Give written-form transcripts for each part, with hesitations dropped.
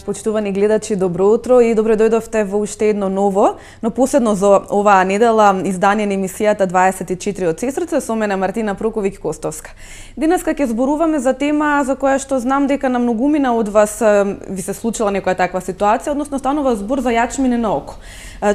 Почитувани гледачи, добро утро и добро дојдовте во уште едно ново, но последно за оваа недела издание на емисијата 24 од сестрите со мене Мартина Проковиќ-Костовска. Денеска ќе зборуваме за тема за која што знам дека на многумина од вас ви се случила некоја таква ситуација, односно станува збор за јачмине на око.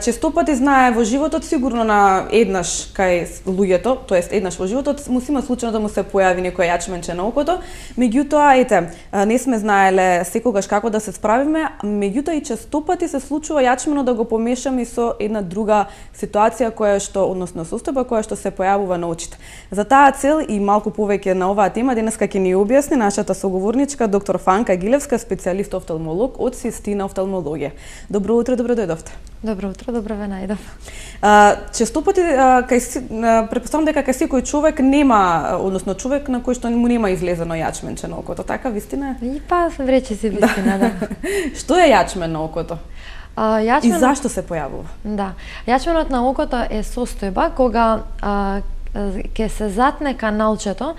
Често пати знае во животот, сигурно на еднаш кај луѓето, тоест еднаш во животот му се има случај да му се појави некој јачменче на окото, меѓутоа ете, не сме знаеле секогаш како да се справиме, меѓутоа и често пати се случува јачмено да го помешаме со една друга ситуација која што, односно состојба која што се појавува на очите. За таа цел и малку повеќе на оваа тема денеска ќе ни објасни нашата соговорничка доктор Фанка Гилевска, специјалист офталмолог од Систина офталмологија. Добро утро, добро дојдовте. Добро утро, добро ве најдов. Често пати претпоставам дека кај секој човек нема, односно човек на кој што му нема излезено јачменче на окото, така вистина е? И па рече си вистина, да. Што е јачмен на окото? И зашто се појавува? Да. Јачменот на окото е состојба кога ќе се затне каналчето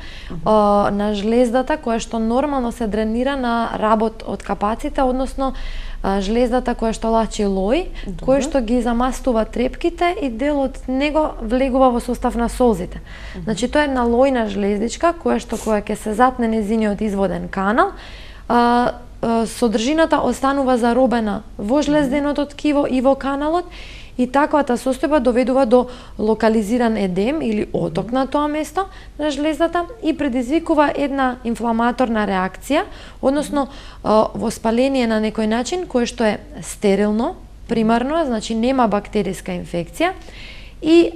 на жлездата која што нормално се дренира на работ од капаците, односно жлездата која што лачи лој, кој што ги замастува трепките и дел од него влегува во состав на солзите. Значи тоа е една лојна жлездичка која што кога ќе се затне незиниот изводен канал, содржината останува заробена во жлезденото ткиво и во каналот, и таквата состојба доведува до локализиран едем или оток на тоа место на жлездата и предизвикува една инфламаторна реакција, односно воспаление на некој начин кое што е стерилно, примарно, значи нема бактериска инфекција, и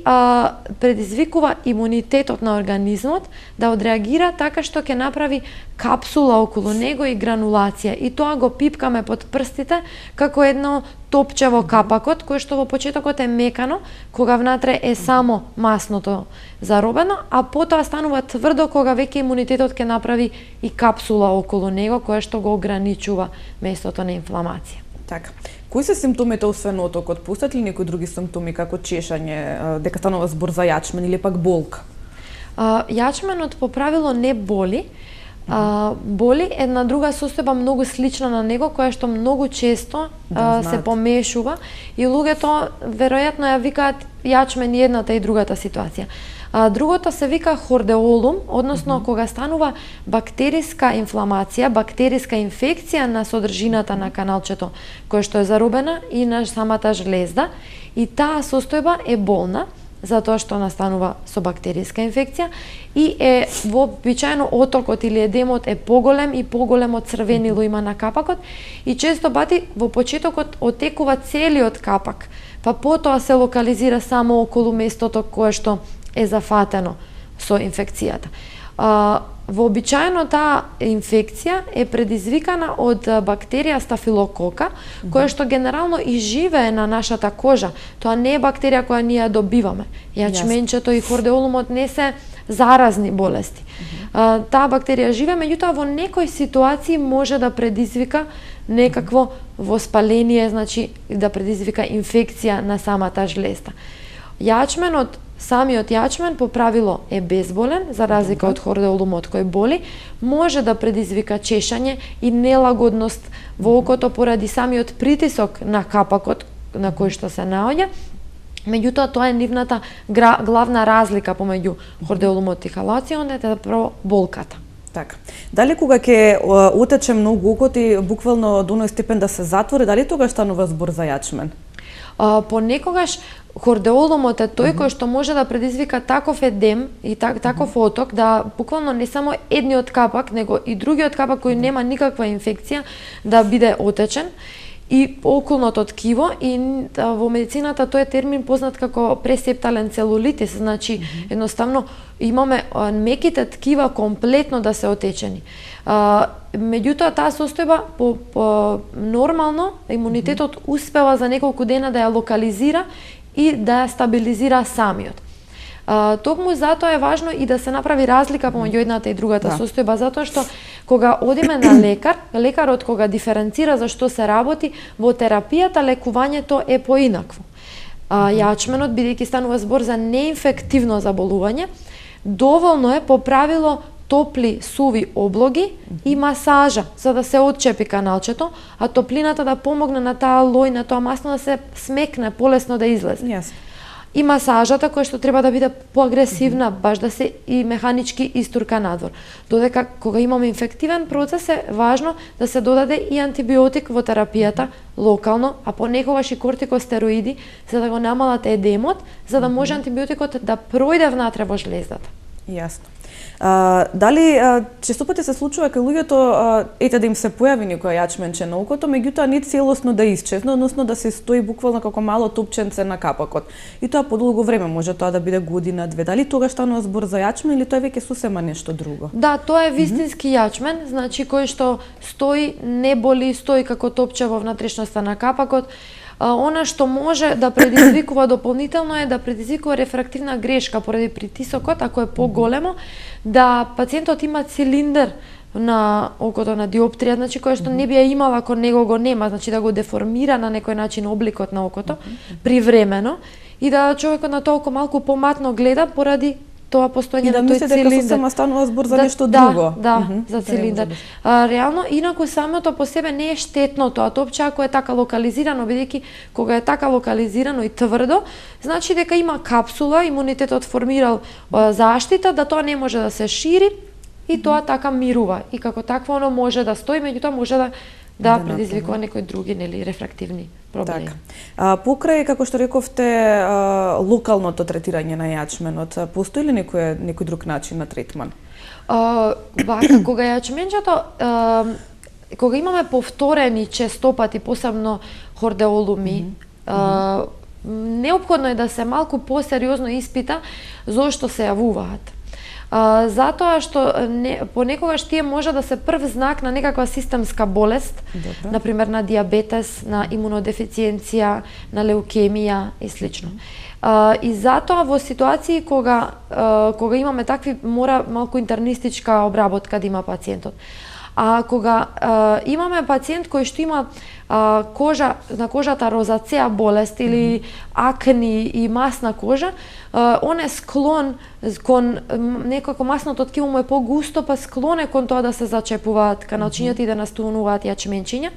предизвикува имунитетот на организмот да одреагира така што ќе направи капсула околу него и гранулација. И тоа го пипкаме под прстите како едно топче во капакот, кое што во почетокот е мекано, кога внатре е само масното заробено, а потоа станува тврдо кога веќе имунитетот ќе направи и капсула околу него, која што го ограничува местото на инфламација. Така. Кои се симптомите освен отокот? Постојат ли некои други симптоми како чешање, дека станува збор за јачмен или пак болка? Јачменот по правило не боли. Боли една друга состојба многу слична на него, која што многу често се помешува и луѓето веројатно ја викаат јачмен и едната и другата ситуација. Другото се вика хордеолум, односно кога станува бактериска инфламација, бактериска инфекција на содржината на каналчето кој што е заробена и на самата жлезда, и таа состојба е болна затоа што настанува со бактериска инфекција и е вообичаено отокот или едемот е поголем и поголемо црвенило има на капакот и често пати во почетокот отекува целиот капак, па потоа се локализира само околу местото кое што е зафатено со инфекцијата. Вообичаено таа инфекција е предизвикана од бактерија стафилокока, која што генерално и живее на нашата кожа. Тоа не е бактерија која ние ја добиваме. Јачменчето и хордеолумот не се заразни болести. Таа бактерија живее, меѓутоа во некои ситуации може да предизвика некакво воспаление, значи да предизвика инфекција на самата жлезда. Јачменот, самиот јачмен по правило е безболен, за разлика од хордеолумот кој боли, може да предизвика чешање и нелагодност во окото поради самиот притисок на капакот на кој што се наоѓа. Меѓутоа тоа е нивната главна разлика помеѓу хордеолумот и халацијонот е заправо болката. Така. Дали кога ќе отече многу окот и буквално до оној степен да се затвори, дали тогаш станува збор за јачмен? Понекогаш хордеолумот е тој кој што може да предизвика таков едем и таков оток да буквално не само едниот капак, него и другиот капак кој нема никаква инфекција да биде отечен и околното ткиво, и во медицината тој е термин познат како пресептален целулитис, значи едноставно имаме меките ткива комплетно да се отечени. Меѓутоа таа состојба по нормално имунитетот успева за неколку дена да ја локализира и да ја стабилизира самиот. Токму затоа е важно и да се направи разлика помеѓу едната и другата состојба, затоа што кога одиме на лекар, лекарот кога диференцира за што се работи, во терапијата лекувањето е поинакво. Јачменот, бидејќи станува збор за неинфективно заболување, доволно е по правило топли суви облоги и масажа за да се отчепи каналчето, а топлината да помогне на таа лој, на тоа масло да се смекне, полесно да излезе. Јасно. И масажата која што треба да биде поагресивна, баш да се и механички истурка надвор. Додека кога имаме инфективен процес е важно да се додаде и антибиотик во терапијата локално, а понекогаш и кортикостероиди за да го намалат едемот, за да може антибиотикот да пројде внатре во жлездата. Јасно. Дали честопати се случува кај луѓето ете да им се појави некоја јачменче на окото, меѓутоа не целосно да исчезне, односно да се стои буквално како мало топченце на капакот. И тоа подолго време, може тоа да биде година, две. Дали тогаш станува збор за јачмен или тоа веќе сосема нешто друго? Да, тоа е вистински јачмен, значи кој што стои, не боли, стои како топче во внатрешноста на капакот. Она што може да предизвикува дополнително е да предизвикува рефрактивна грешка поради притисокот, ако е поголемо, да пациентот има цилиндер на окото на диоптрија, значи која што не би ја имала ако него го нема, значи да го деформира на некој начин обликот на окото привремено и да човекот на толку малку поматно гледа поради тоа постојање на тој цилиндер. И да мислите дека сосема станува збор за нешто друго. Да, за цилиндер. Реално, инаку самото по себе не е штетно тоа топче ако е така локализирано, бидејќи кога е така локализирано и тврдо, значи дека има капсула, имунитетот формирал заштита, да тоа не може да се шири и тоа така мирува. И како такво оно може да стои, меѓутоа може да предизвикува некои други рефрактивни проблеми. Така. Покрај, како што рековте, локалното третирање на јачменот, постои ли некој друг начин на третман? Кога јачменчето, кога имаме повторени честопати, посебно хордеолуми, неопходно е да се малку посериозно испита зошто се јавуваат. Затоа што понекогаш тие може да се прв знак на некаква системска болест, например на диабетес, на имунодефициенција, на леукемија и слично. И затоа во ситуации кога имаме такви, мора малку интернистичка обработка да има пациентот. А кога имаме пациент кој што има на кожата розацеа болест или акни и масна кожа, он е склон кон некако масното ткиво му е погусто, па склон е кон тоа да се зачепуваат каналчињата и да настануваат јачменчиња.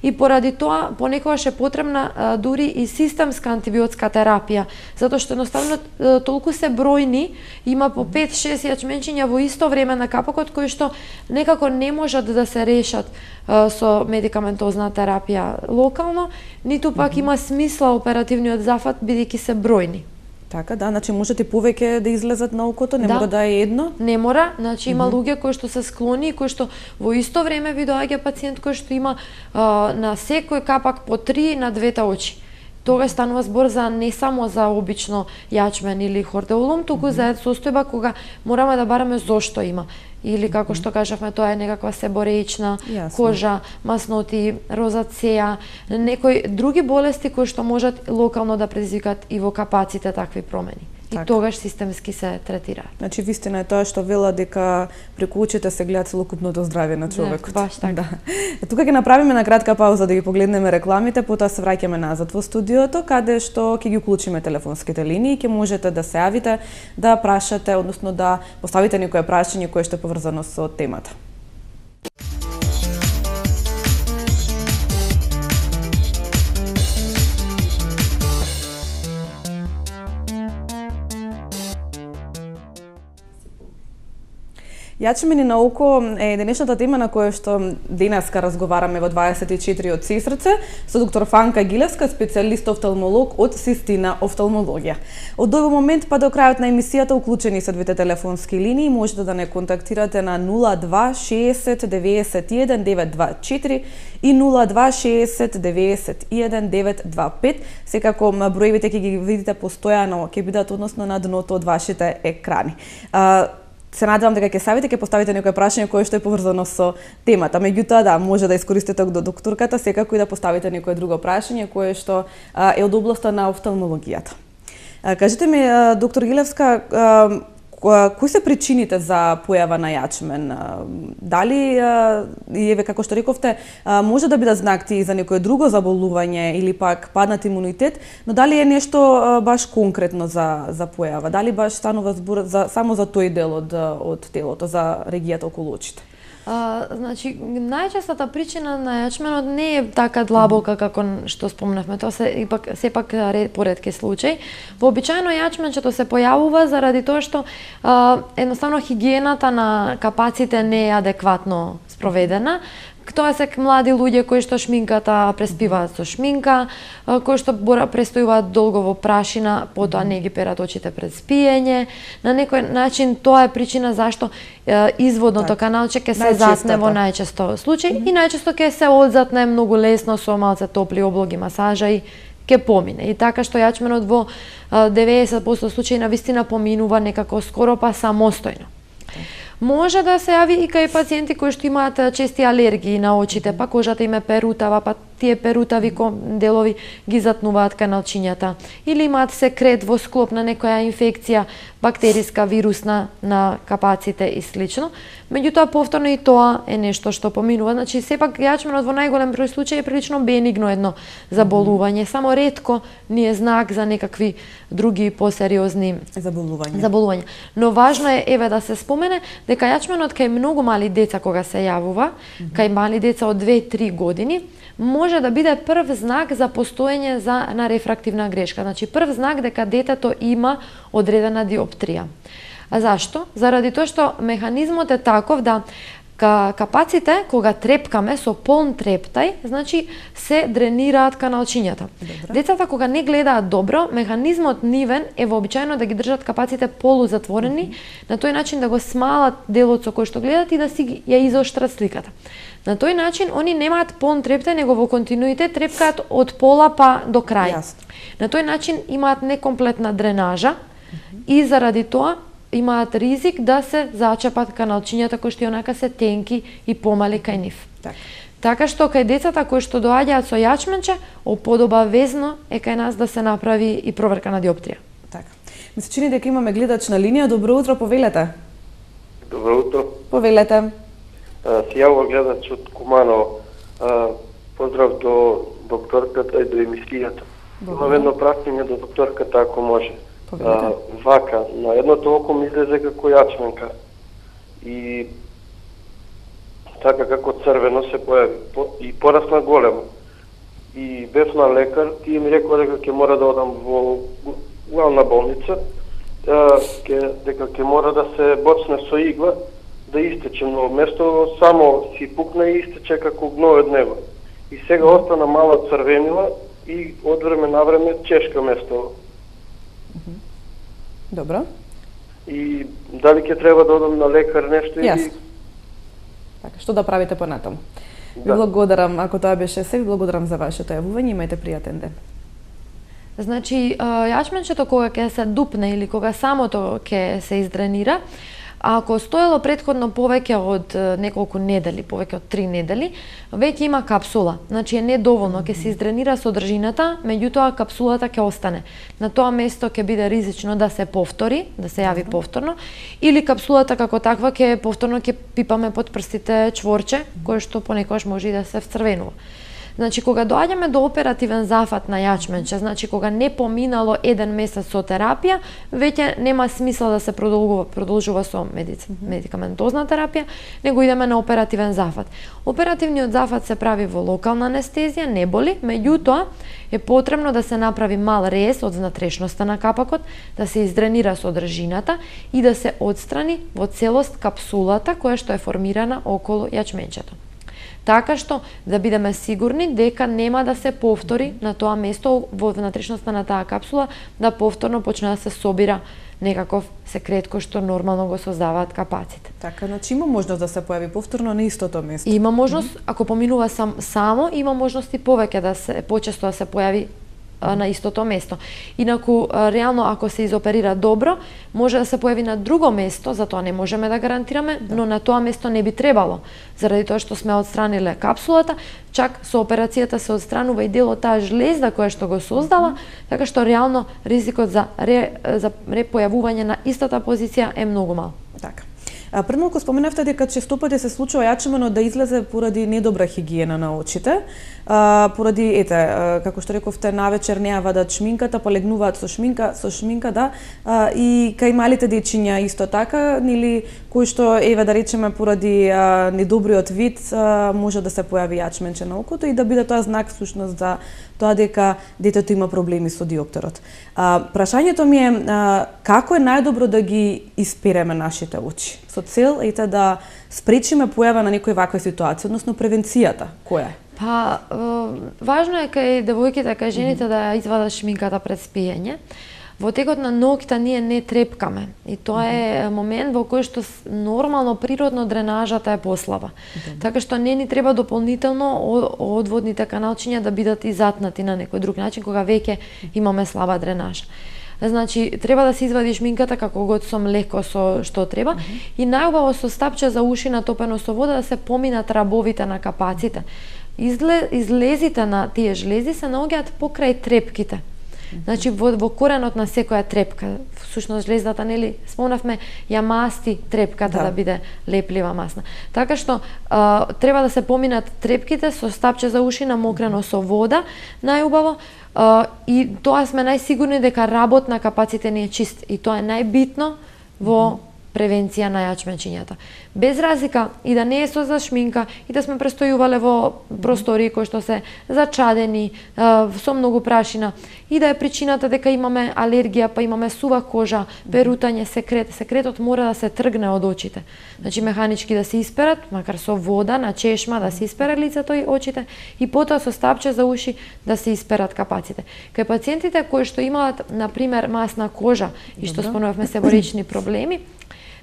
И поради тоа понекогаш е потребна дури и системска антибиотска терапија, затоа што едноставно толку се бројни, има по 5-6 јачменчиња во исто време на капакот кои што некако не можат да се решат со медикаментозна терапија локално, ниту пак има смисла оперативниот зафат бидејќи се бројни. Така, да, значи можете повеќе да излезат на окото, не мора да е едно? Не мора, значи има луѓе кои што се склони и кои што во исто време ви доаѓа пациент кој што има на секој капак по 3 на двете очи. Тога станува збор за не само за обично јачмен или хордеолум, туку за состојба кога мораме да бараме зошто има. Или како што кажавме, тоа е некаква себореична кожа, масноти, розацеа, некои други болести кои што можат локално да предизвикат и во капаците такви промени. И тогаш системски се третираат. Значи вистина е тоа што вела дека преку очите се гледа целокупното здравје на човекот. Баш така. Да. Тука ќе направиме на кратка пауза да ги погледнеме рекламите, потоа се враќаме назад во студиото, каде што ќе ги уклучиме телефонските линии, ќе можете да се јавите, да прашате, односно да поставите некое прашање кое што е поврзано со темата. Јачмени на око е денешната тема на која што денеска разговараме во 24 од Сестрце со доктор Фанка Гилевска, специјалист офталмолог од Систина офталмологија. Од овој момент па до крајот на емисијата уклучени се двете телефонски линии, можете да не контактирате на 02 60 91 924 и 02 60 91 925. Секако броевите ќе ги видите постојано, ќе бидат односно на дното од вашите екрани. Се надевам дека ќе савите, ќе поставите некое прашање кое што е поврзано со темата. Меѓутоа, да, може да искористите до докторката, секако и да поставите некое друго прашање кое што е од областа на офталмологијата. Кажете ми, доктор Гилевска, Кои се причините за појава на јачмен? Дали, еве како што рековте, може да биде знак и за некое друго заболување или пак паднат имунитет, но дали е нешто баш конкретно за појава? Дали баш станува збор само за тој дел од телото, за регијата околу очите? Значи, најчестата причина на јачменот не е така длабока како што спомнавме, тоа се сепак поретки случаи. Вообичаено јачменчето се појавува заради тоа што едноставно хигиената на капаците не е адекватно спроведена. Тоа се млади луѓе кои што шминката преспиваат со шминка, кои што престојуваат долго во прашина, потоа не ги перат очите пред спиење. На некој начин тоа е причина зашто изводното каналче ќе се затне во најчесто случаи и најчесто ќе се одзатне многу лесно со малце топли облоги, масажа и ќе помине. И така што јачменот во 90% случаи на вистина поминува некако скоро па самостојно. Може да се јави и кај пациенти кои што имаат чести алергии на очите, па кожата им е перутава, па тие перутави делови ги затнуваат каналчињата, или имаат секрет во склоп на некоја инфекција, бактериска, вирусна на капаците и слично. Меѓутоа повторно и тоа е нешто што поминува. Значи сепак јачменот во најголем број случаи е прилично бенигно едно заболување, само ретко ни е знак за некакви други посериозни заболувања. Но важно е еве да се спомене дека јачменот кај многу мали деца кога се јавува, кај мали деца од 2-3 години, може да биде прв знак за постоење на рефрактивна грешка. Значи прв знак дека детето има одредена диоптрија. А зашто? Заради тоа што механизмот е таков да капаците, кога трепкаме со полн трептај, значи се дренираат каналчињата. Децата кога не гледаат добро, механизмот нивен е вообичаено да ги држат капаците полузатворени, на тој начин да го смалат делот со кој што гледат и да си ја изоштрат сликата. На тој начин они немаат полн трептај, него во континуитет трепкаат од пола па до крај. На тој начин имаат некомплетна дренажа и заради тоа имаат ризик да се зачепат каналчињата кои што онака се тенки и помали кај нив. Така што кај децата кои што доаѓаат со јачменче, подобавезно е кај нас да се направи и проверка на диоптрија. Така. Ми се чини дека имаме гледач на линија. Добро утро, повелете. Добро утро. Повелете. Се јавува гледач од Куманово. Поздрав до докторката и до емисијата. Имам едно прашање до докторката, ако може. Вака, на едното око ми излезе како јачменка и така како црвено се појави и порасна големо. И бев на лекар, тие ми рекоа дека ќе мора да одам во главна болница, дека ќе мора да се боцне со игла да истече, но место само си пукна и истече како гној од него. И сега остана мала црвенила и од време на време чешка место. Добро. И дали ќе треба да одам на лекар нешто или... Така, што да правите понатаму? Ви благодарам, ако тоа беше се, ви благодарам за вашето јавување, имајте пријатен ден. Значи, јачменчето кога ќе се дупне или кога самото ќе се издренира, ако стоело претходно повеќе од неколку недели, повеќе од 3 недели, веќе има капсула. Значи е недоволно, ќе се издренира содржината, меѓутоа капсулата ќе остане. На тоа место ќе биде ризично да се повтори, да се јави повторно, или капсулата како таква повторно ќе пипаме под прстите чворче, кое што понекогаш може и да се вцрвенува. Значи, кога доаѓаме до оперативен зафат на јачменче, значи кога не поминало 1 месец со терапија, веќе нема смисла да се продолжува со медикаментозна терапија, него идеме на оперативен зафат. Оперативниот зафат се прави во локална анестезија, не боли, меѓутоа е потребно да се направи мал рез од внатрешноста на капакот, да се издренира содржината и да се отстрани во целост капсулата која што е формирана околу јачменчето. Така што да бидеме сигурни дека нема да се повтори на тоа место во внатрешноста на таа капсула да повторно почне да се собира некаков секрет кој што нормално го создаваат капаците. Така, значи има можност да се појави повторно на истото место. Има можност, ако поминува само, има можност и повеќе да се почесто да се појави на истото место. Инаку, реално, ако се изоперира добро, може да се појави на друго место, затоа не можеме да гарантираме, но на тоа место не би требало, заради тоа што сме отстраниле капсулата, чак со операцијата се отстранува и дел од таа жлезда која што го создала, така што реално ризикот за репојавување на истата позиција е многу мал. Така. Пред малку споменавте дека често пати се случува јачменот да излезе поради недобра хигиена на очите, поради како што рековте, навечер не ја вадат шминката, па легнуваат со шминка, да, и кај малите дечиња исто така, нели, кои што да речеме поради недобриот вид може да се појави јачменче на окото и да биде тоа знак всушност за тоа дека детето има проблеми со диоптерот. Прашањето ми е како е најдобро да ги испереме нашите очи со цел да спречиме појава на некои вакви ситуации, односно превенцијата, која е? Па, важно е кај девојките, кај жените да извадат шминката пред спиење. Во текот на ноќта ние не трепкаме и тоа е момент во кој што нормално, природно дренажата е послаба. Така што не ни треба дополнително одводните каналчиња да бидат изатнати на некој друг начин кога веќе имаме слаба дренажа. Значи, треба да се извади шминката како год со млеко со што треба и најубаво со стапче за уши натопено со вода да се поминат рабовите на капаците. Излезите на тие жлези се наоѓаат покрај трепките. Значи, во коренот на секоја трепка, всушност жлездата, нели, спомнавме, ја масти трепката да биде леплива, масна. Така што треба да се поминат трепките со стапче за уши намокрено со вода, најубаво, и тоа сме најсигурни дека работ на капаците ни е чист и тоа е најбитно во превенција на јачменчињата. Без разлика и да не е со зашминка и да сме престојувале во простории кои што се зачадени, со многу прашина и да е причината дека имаме алергија, па имаме сува кожа, перутање, секрет. Секретот мора да се тргне од очите. Значи механички да се исперат, макар со вода на чешма да се исперат лицето и очите и потоа со стапче за уши да се исперат капаците. Кај пациентите кои што имаат на пример масна кожа и што спомнавме себоречни проблеми,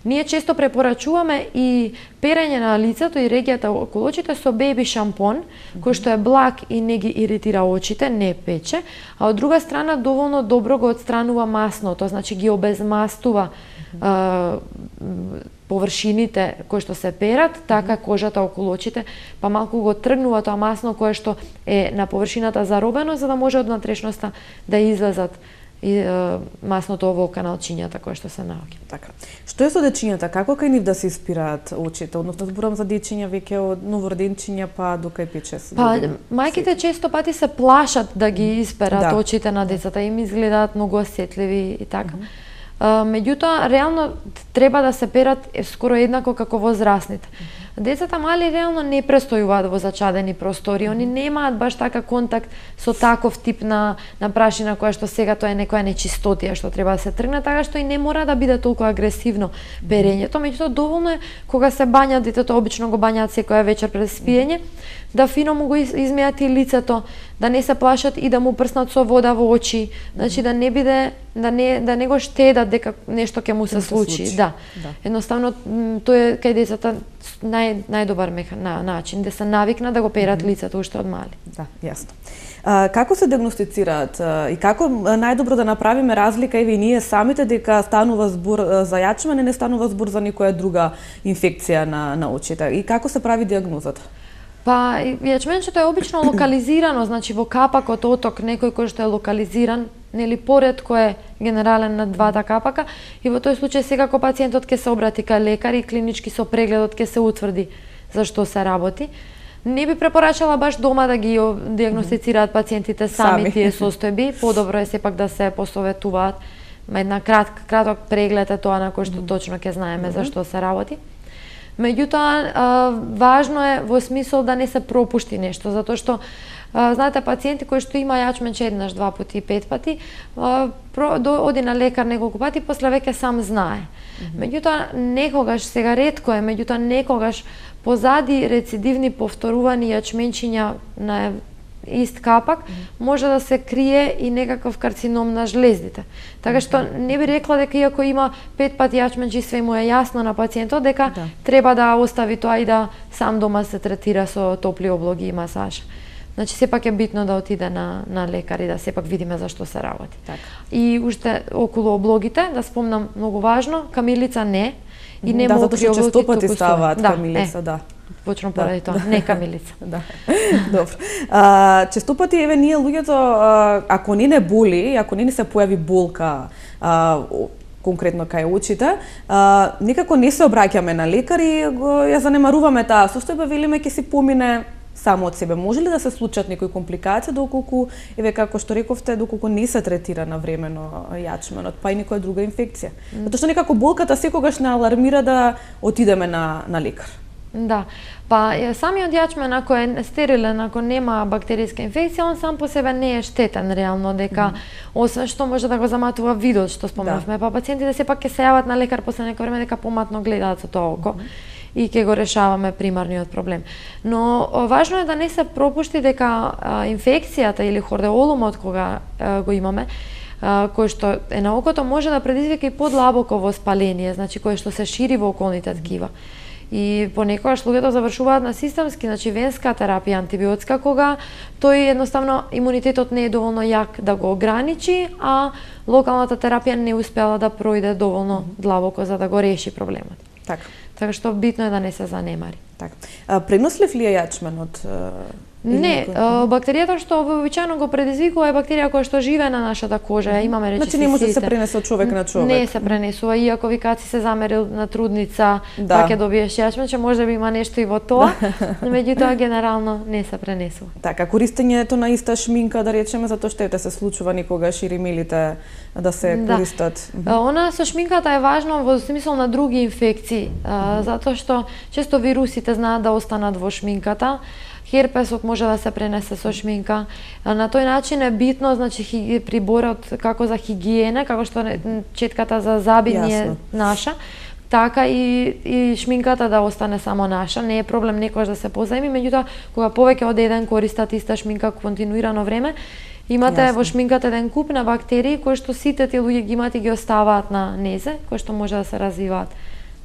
ние често препорачуваме и перење на лицето и регијата околу очите со беби шампон, кој што е благ и не ги иритира очите, не пече, а од друга страна доволно добро го отстранува масното, значи ги обезмастува површините кои што се перат, така кожата околу очите, па малку го тргнува тоа масно кое што е на површината заробено, за да може од внатрешноста да излезат и масното во каналчињата кои што се наоѓа. Така. Што е со дечињата? Како кај нив да се испираат очите? Односно зборам за дечиња веќе од новороденчиња па до кај 5-6 години. Па мајките често пати се плашат да ги исперат очите на децата, им изгледаат многу осетливи и така. Меѓутоа, реално треба да се перат скоро еднако како возрастните. Децата мали реално не престојуваат во зачадени простори, они немаат баш така контакт со таков тип на прашина која што сега тоа е некоја нечистотија што треба да се тргне, така што и не мора да биде толку агресивно перењето, меѓутоа доволно е кога се бања детето, обично го бањаат секоја вечер пред спиење, да фино му го измијат и лицето, да не се плашат и да му прснат со вода во очи, значи да не биде да не го штедат дека нешто ќе му се случи. Да. Едноставно тоа е кај децата најдобар начин да се навикнат да го перат лицето уште од мали. Да, јасно. Како се диагностицираат и како најдобро да направиме разлика и ние самите дека станува збор за јачмене, не станува збор за некоја друга инфекција на очите и како се прави диагнозата? Па, јачменчето е обично локализирано, значи во капакот оток некој кој што е локализиран, нели поретко е генерален на двата капака и во тој случај секако пациентот ќе се обрати кај лекар и клинички со прегледот ќе се утврди за што се работи. Не би препорачала баш дома да ги диагностицираат пациентите сами тие состојби, подобро е сепак да се посоветуваат. Една краток преглед е тоа на кој што точно ќе знаеме за што се работи. Меѓутоа, важно е во смисол да не се пропушти нешто, затоа што знаете, пациенти кои што има јачменче еднаш, два пати, 5 пати, оди на лекар неколку пати, после веќе сам знае. Меѓутоа, некогаш, сега ретко е, меѓутоа некогаш позади рецидивни повторувани јачменчиња на ист капак, може да се крие и некаков карцином на жлездите. Така што не би рекла дека иако има 5 пати јачменчи, све му е јасно на пациентот дека треба да остави тоа и да сам дома се третира со топли облоги и масаж. Значи сепак е битно да отиде на лекар и да сепак видиме за што се работи. Така. И уште околу облогите, да спомнам многу важно, камилица не и не мокри облоги. Да, затоа што често пати ставаат камилица, да. Почнам поради тоа, не камилица. Да. Добро. Често пати еве ние луѓето ако не боли, ако не се појави болка, конкретно кај очите, никако не се обраќаме на лекар и ја занемаруваме таа состојба, велиме ќе си помине само од себе. Може ли да се случат некои компликации доколку, еве како што рековте, доколку не се третира навремено јачменот, па и некоја друга инфекција? Затоа што некако болката секогаш не алармира да отидеме на лекар. Да, па самиот јачмен ако е стерилен, ако нема бактеријска инфекција, он сам по себе не е штетен реално, дека освен што може да го заматува видот што спомнавме, па пациентите сепак ќе се јават на лекар после некој време дека поматно гледаат со тоа око и ќе го решаваме примарниот проблем. Но важно е да не се пропушти дека инфекцијата или хордеолумот кога го имаме, кој што е на окото, може да предизвика и подлабоко воспаление, значи кој што се шири во околните ткива. И понекогаш луѓето завршуваат на системски, значи венска терапија, антибиотска, кога тој едноставно имунитетот не е доволно јак да го ограничи, а локалната терапија не успела да пројде доволно длабоко за да го реши проблемот. Така што битно е да не се занемари. Пренослив ли е јачменот? Не, бактеријата што вообичаено го предизвикува е бактерија која што живее на нашата кожа, имаме речисти. Значи не може да се пренесе од човек на човек. Не се пренесува, иако вика си се замерил на трудница, па ќе добиеш јачмен, че може би има нешто и во тоа, но меѓутоа генерално не се пренесува. Така, користењето на иста шминка, да речеме, затоа што се случува никогаш и римилите да се користат. Она со шминката е важно во смисол на други инфекции, затоа што често вирусите знаат да останат во шминката. Херпесот може да се пренесе со шминка. На тој начин е битно, значи приборот како за хигиена, како што четката за заби не е наша, така и шминката да остане само наша. Не е проблем некојаш да се позајми, меѓутоа кога повеќе од еден користат иста шминка континуирано време, имате во шминката еден куп на бактерии кои што сите тие луѓе ги имат и ги оставаат на незе, кои што може да се развиваат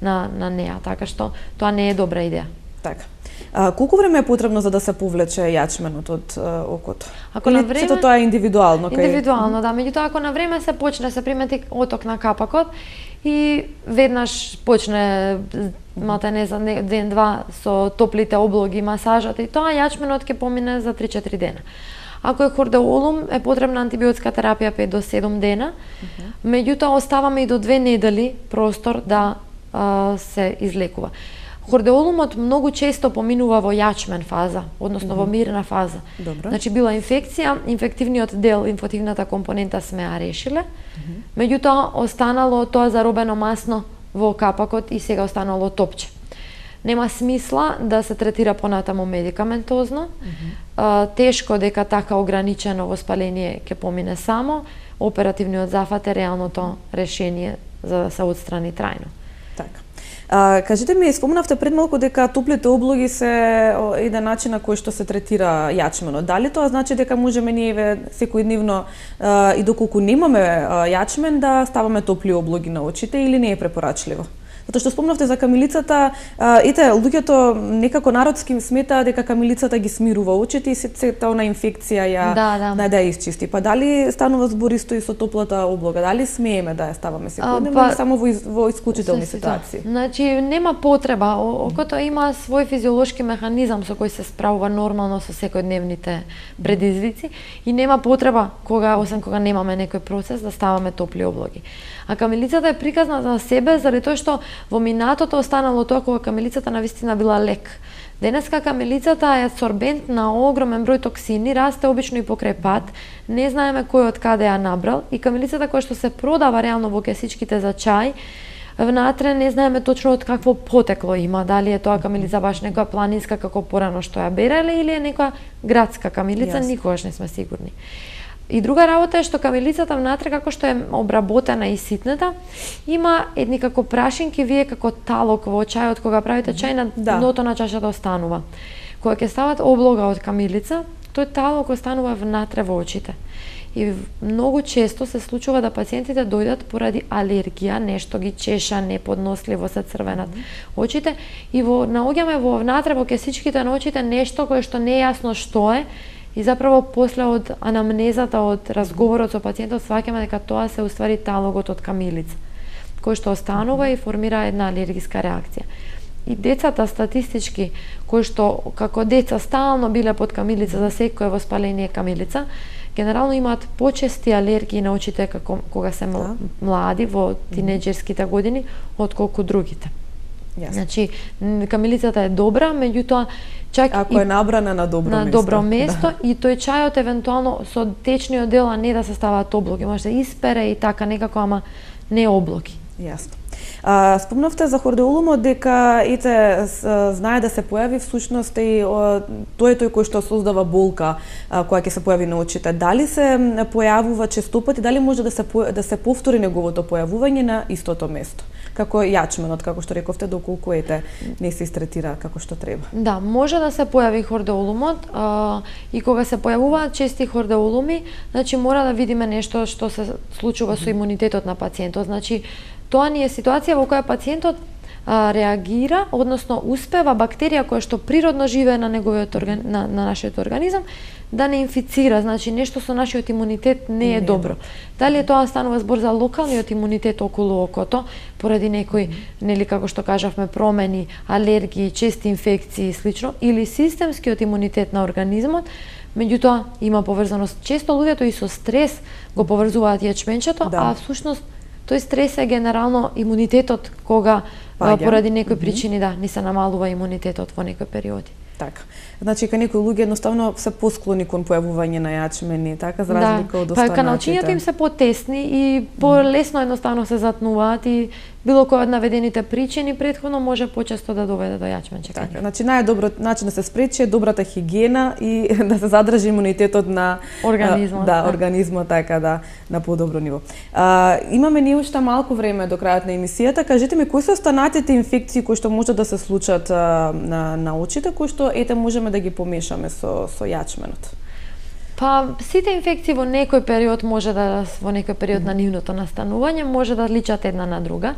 на неа, така што тоа не е добра идеја. Така. Колку време е потребно за да се повлече јачменот од окото? Ако на време, сето тоа е индивидуално? Индивидуално, да. Меѓутоа, ако на време се почне, се примети оток на капакот и веднаш почне, не за ден-два со топлите облоги, масажата и тоа, јачменот ќе помине за 3-4 дена. Ако е хордеолум, е потребна антибиотска терапија 5 до 7 дена, меѓутоа оставаме и до 2 недели простор да се излекува. Хордеолумот многу често поминува во јачмен фаза, односно во мирна фаза. Значи била инфекција, инфективниот дел, инфективната компонента сме ја решиле, меѓутоа останало тоа заробено масно во капакот и сега останало топче. Нема смисла да се третира понатаму медикаментозно, тешко дека така ограничено воспаление ќе помине само, оперативниот зафат е реалното решение за да се отстрани трајно. Така. Кажете ми, спомнавте пред малку дека топлите облоги се еден начин на кој што се третира јачменот. Дали тоа значи дека можеме ние секојдневно и доколку немаме јачмен да ставаме топли облоги на очите или не е препорачливо? Затоа што спомнавте за камилицата, луѓето некако народски смета дека камилицата ги смирува очите и сета она инфекција ја исчисти. Па дали станува збор исто и со топлата облога? Дали смееме да ја ставаме секојдневно или само во исклучителни ситуации? Значи нема потреба. Окото има свој физиолошки механизам со кој се справува нормално со секојдневните предизвици и нема потреба освен кога немаме некој процес да ставаме топли облоги. А камилицата е приказна за себе заради тоа што во минатото останало тоа кога камилицата навистина била лек. Денеска камилицата е адсорбент на огромен број токсини, расте обично и покрај пат, не знаеме кој од каде ја набрал и камилицата која што се продава реално во кесичките за чај, внатре не знаеме точно од какво потекло има, дали е тоа камилица баш некоја планинска како порано што ја береле или е некоја градска камилица, никогаш не сме сигурни. И друга работа е што камилицата внатре, како што е обработена и ситната, има едни како прашинки, вие како талок во чајот, кога правите чај на дното на чашата останува. Кога ќе стават облога од камилица, тој талок останува внатре во очите. И многу често се случува да пациентите дојдат поради алергија, нешто ги чеша, неподносливо се црвенат очите и наоѓаме во внатре во кесичките на очите нешто кое што не е јасно што е, и заправо после од анамнезата, од разговорот со пациентот сваќаме дека тоа се уствари талогот од камилица, кој што останува и формира една алергиска реакција. И децата статистички, кои што како деца стално биле под камилица за секое воспаление камилица, генерално имаат почести алергии на очите кога се млади во тинеџерските години отколку другите. Значи, камилицата е добра, меѓутоа чак ако е набрана на добро место и тој чајот евентуално со течниот дел, а не да се ставаат облоки, може да испере и така некако, ама не облоки. Јасно. Спомнавте за хордеолумот дека знае да се појави всушност и тој кој што создава болка која ќе се појави на очите. Дали се појавува честопати, дали може да се повтори неговото појавување на истото место? Како јачменот, како што рековте, доколку не се истретира како што треба. Да, може да се појави хордеолумот и кога се појавуваат чести хордеолуми, значи мора да видиме нешто што се случува со имунитетот на пациентот. Значи, тоа ни е ситуација во која пациентот реагира, односно успева бактерија која што природно живее на неговиот на нашиот организам да не инфицира, значи нешто со нашиот имунитет не е добро. Дали тоа станува збор за локалниот имунитет околу окото, поради некои, нели како што кажавме, промени, алергии, чести инфекции и слично, или системскиот имунитет на организмот, меѓутоа има поврзаност. Често луѓето и со стрес го поврзуваат јачменчето, а всушност тој стрес е генерално имунитетот кога поради некои причини ни се намалува имунитетот во некои периоди. Така. Значи, некои луѓе едноставно се посклони кон појавување на јачмени, така, за разлика од останатите. Каналчињата им се потесни и полесно едноставно се затнуваат и било кој од наведените причини претходно може почесто да доведе до јачмен чекање. Така, значи најдобро начин да се спречи е добрата хигиена и да се задржи имунитетот на организмот. Организмот, така на подобро ниво. Имаме ние уште малку време до крајот на емисијата. Кажете ми, кои се останатите инфекции кои што може да се случат на очите, кои што можеме да ги помешаме со јачменот? Сите инфекции во некој период во некој период на нивното настанување може да личат една на друга.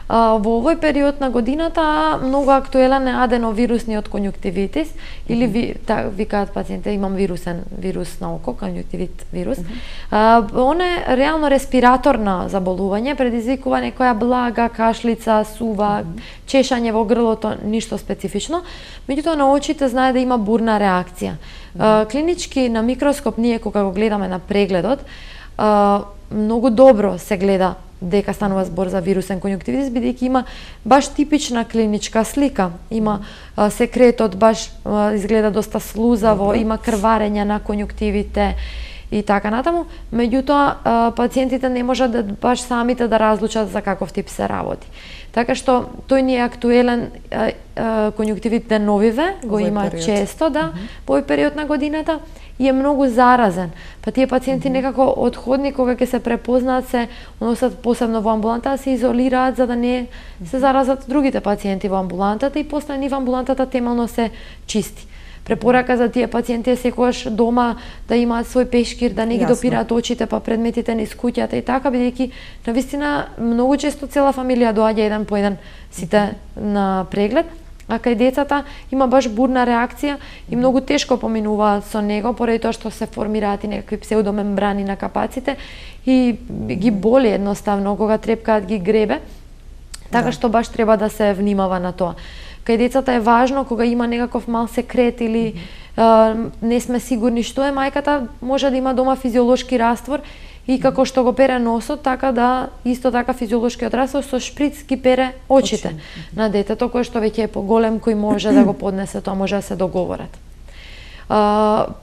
Во овој период на годината многу актуелен е аденовирусниот конјуктивитис или викаат пациентите имам вирус на око, конјуктивит вирус. Он е реално респираторно заболување, предизвикува некоја блага кашлица, сува, чешање во грлото, ништо специфично. Меѓутоа на очите знае да има бурна реакција. Клинички на микроскоп ние кога го гледаме на прегледот, многу добро се гледа дека станува збор за вирусен конјуктивитис, бидејќи има баш типична клиничка слика. Има секретот баш изгледа доста слузаво, има крварење на конјуктивите и така натаму. Меѓутоа пациентите не можат баш самите да разлучат за каков тип се работи. Така што тој ни е актуелен конјуктивит деновиве, го има често, во овој период на годината и е многу заразен. Тие пациенти некако одходни кога ќе се препознаат се носат посебно во амбулантата, се изолираат за да не се заразат другите пациенти во амбулантата и после ни во амбулантата темелно се чисти. Препорака за тие пациенти е секогаш дома да имаат свој пешкир, да не ги допираат очите па предметите низ куќата и така, бидејќи навистина многу често цела фамилија доаѓа еден по еден сите на преглед, а кај децата има баш бурна реакција и многу тешко поминуваат со него поради тоа што се формираат и некакви псевдомембрани на капаците и ги боли едноставно кога трепкаат ги гребе, така што баш треба да се внимава на тоа. Кај децата е важно кога има некаков мал секрет или не сме сигурни што е, мајката може да има дома физиолошки раствор и како што го пере носот, така да исто така физиолошкиот раствор со шприц ги пере очите на детето, кој што веќе е поголем, кој може да го поднесе, тоа може да се договорат.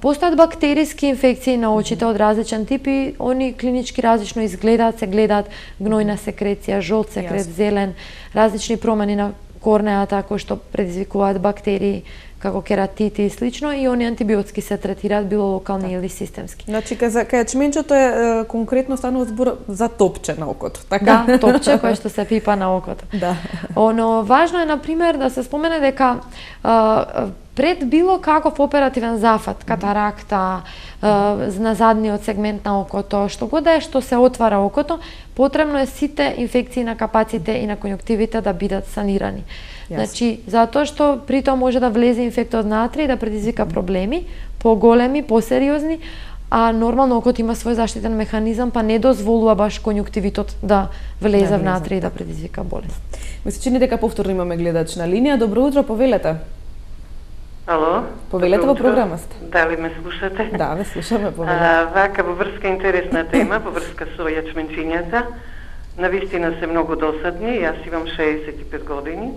Постојат бактериски инфекции на очите од различен тип и они клинички различно изгледаат, се гледаат гнојна секреција, жолт секрет, зелен, различни промени на корнеата кои што предизвикуваат бактерии како кератити и слично и они антибиотски се третираат било локални или системски. Значи кај јачменчето е конкретно станува збор за топче на окото, така? Да, топче кое што се пипа на окото. Да. Но важно е на пример да се спомене дека Пред било каков оперативен зафат, катаракта, на задниот сегмент на окото, што го да е што се отвара окото, потребно е сите инфекции на капаците и на конјуктивите да бидат санирани. Значи, затоа што при тоа може да влезе инфектот внатре и да предизвика проблеми, поголеми, посериозни, а нормално окото има свој заштитен механизам, па не дозволува баш конјуктивитот да влезе внатре и да предизвика болест. Ми се чини дека повторно имаме гледач на линија. Добро утро, повелете. Ало? Повелете во програма сте. Дали ме слушате? Да, ве слушаме, повелете. Вака, во врска интересна тема, во врска со јачменчињата. Навистина се многу досадни, јас имам 65 години.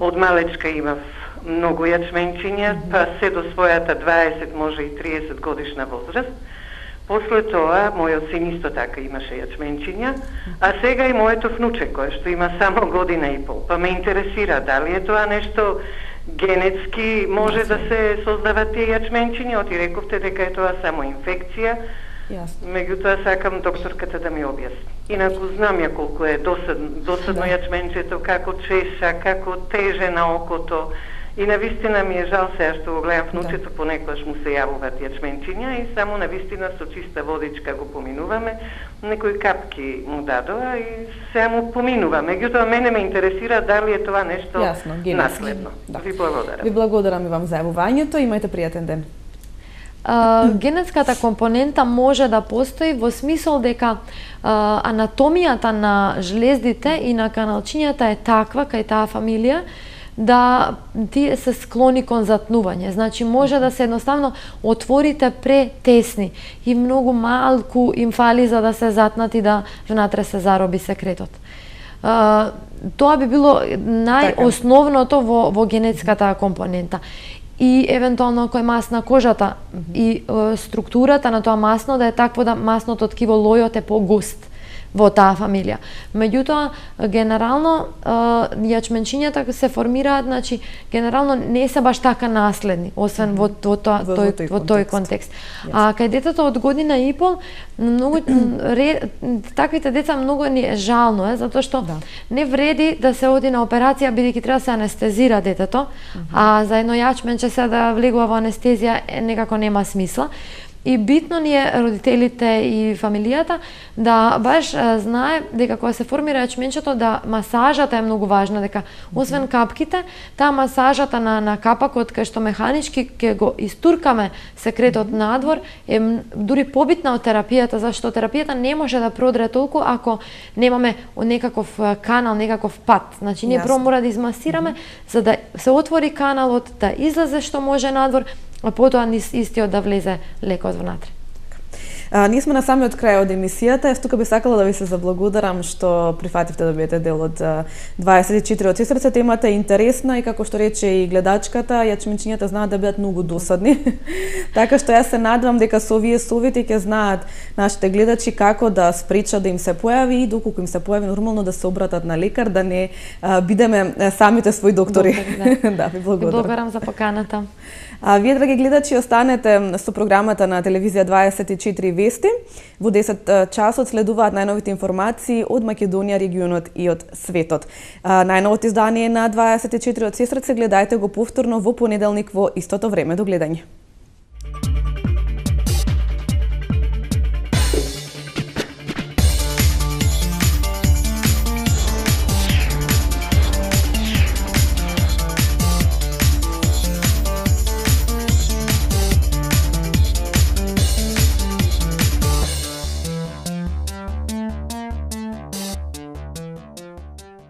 Од малечка имав многу јачменчиња, па се до својата 20, може и 30 годишна возраст. После тоа, мојот син исто така имаше јачменчиња, а сега и моето внуче, кое што има само година и пол. Па ме интересира дали е тоа нешто генетски може да се создават тие јачменчиња, оти рековте дека е тоа само инфекција. Меѓутоа сакам докторката да ми објасни. Инаку знам ја колку е досадно јачменчето, како чеша, како теже на окото. И навистина ми е жал сега што го гледам внучето, понекогаш му се јавуваат јачменчиња и само навистина со чиста водичка го поминуваме. Некои капки му дадоа и сега му поминува. Меѓутоа мене ме интересира дали е тоа нешто наследно. Ви благодарам. Ви благодарам и вам за јавувањето. Имајте пријатен ден. Генетската компонента може да постои во смисол дека анатомијата на жлездите и на каналчињата е таква кај таа фамилија да тие се склони кон затнување. Значи може да се едноставно отворите претесни и многу малку им фали за да се затнат и да внатре се зароби секретот. Тоа би било најосновното во генетската компонента. И евентуално ако е мас на кожата и структурата на тоа масно да е такво да масното ткиво лојот е погуст во таа фамилија. Меѓутоа, генерално, јачменчињата се формираат, значи, генерално не се баш така наследни, освен во тој контекст. А кај детето од година и пол, таквите деца многу ни е жално, затоа што не вреди да се оди на операција, бидејќи треба да се анестезира детето, а за едно јачменче се да влегува во анестезија некако нема смисла. И битно ни е родителите и фамилијата да баш знае дека кога се формира јачменчето да масажата е многу важна, дека освен капките, таа масажата на капакот кај што механички ќе го истуркаме секретот надвор е дури побитна од терапијата, зашто терапијата не може да продре толку ако немаме некаков канал, некаков пат. Значи ние прво мора да измасираме за да се отвори каналот, да излезе што може надвор, а потоа истиот да влезе лекот внатре. Ние сме на самиот крај од емисијата. Јас тука би сакала да ви се заблагодарам што прифативте да бидете дел од 24 од сестрите. Темата е интересна и како што рече и гледачката, јачменчињата знаат да бидат многу досадни. Така што јас се надевам дека со овие совети ќе знаат нашите гледачи како да спречат да им се појави и доколку им се појави нормално да се обратат на лекар, да не бидеме самите своји доктори. Да, ви благодарам. Благодарам за поканата. А вие, драги гледачи, останете со програмата на телевизија 24 Вести. Во 10 часот следуваат најновите информации од Македонија, регионот и од светот. Најновото издание на 24 од Сестрец гледајте го повторно во понеделник во истото време. До гледање.